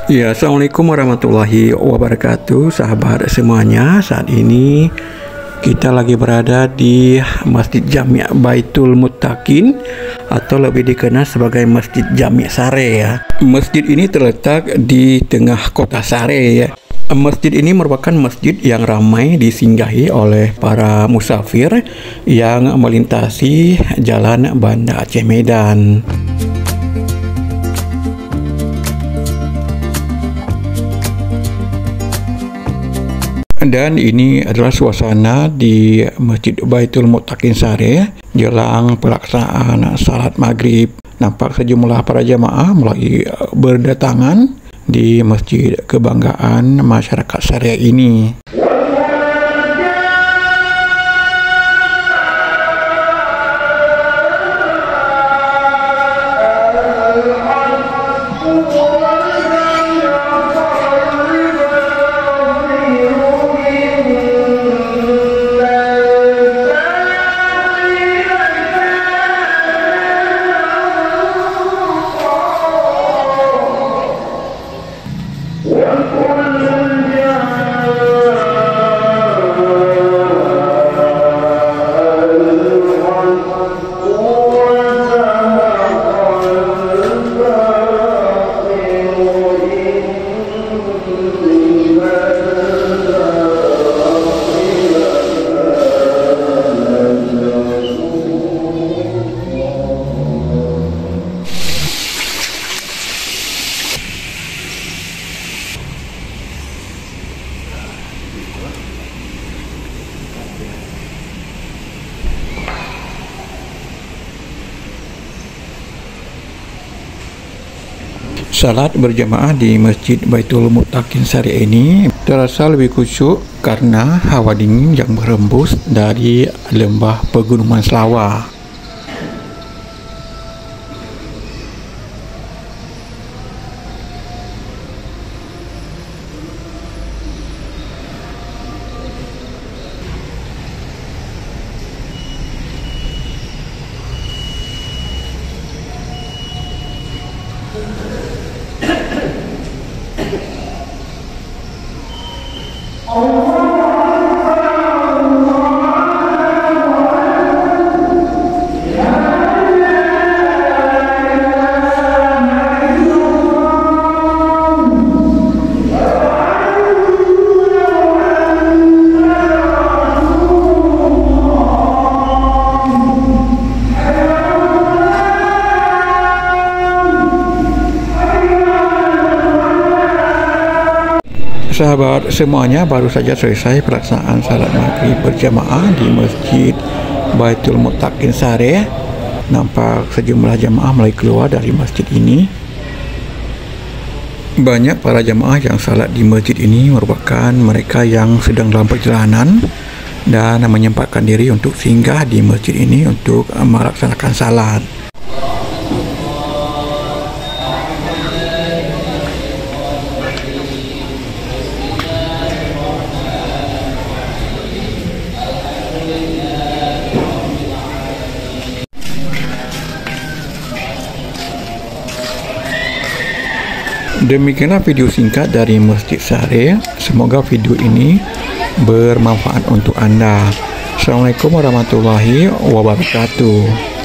Ya, Assalamualaikum warahmatullahi wabarakatuh, sahabat semuanya. Saat ini kita lagi berada di Masjid Jami' Baitul Muttaqin atau lebih dikenal sebagai Masjid Jami' Sare ya. Masjid ini terletak di tengah kota Sare ya. Masjid ini merupakan masjid yang ramai disinggahi oleh para musafir yang melintasi jalan Banda Aceh Medan. Dan ini adalah suasana di Masjid Baitul Muttaqin Sare jelang pelaksanaan salat maghrib. Nampak sejumlah para jamaah mulai berdatangan di Masjid Kebanggaan Masyarakat Sare ini. Salat berjamaah di Masjid Baitul Muttaqin Sare ini terasa lebih khusyuk karena hawa dingin yang berhembus dari lembah Pegunungan Selawah. Sahabat semuanya, baru saja selesai pelaksanaan salat maghrib berjamaah di Masjid Baitul Muttaqin Sare. Nampak sejumlah jamaah mulai keluar dari masjid ini. Banyak para jamaah yang salat di masjid ini merupakan mereka yang sedang dalam perjalanan dan menyempatkan diri untuk singgah di masjid ini untuk melaksanakan salat. Demikianlah video singkat dari Masjid Sare. Semoga video ini bermanfaat untuk Anda. Assalamualaikum warahmatullahi wabarakatuh.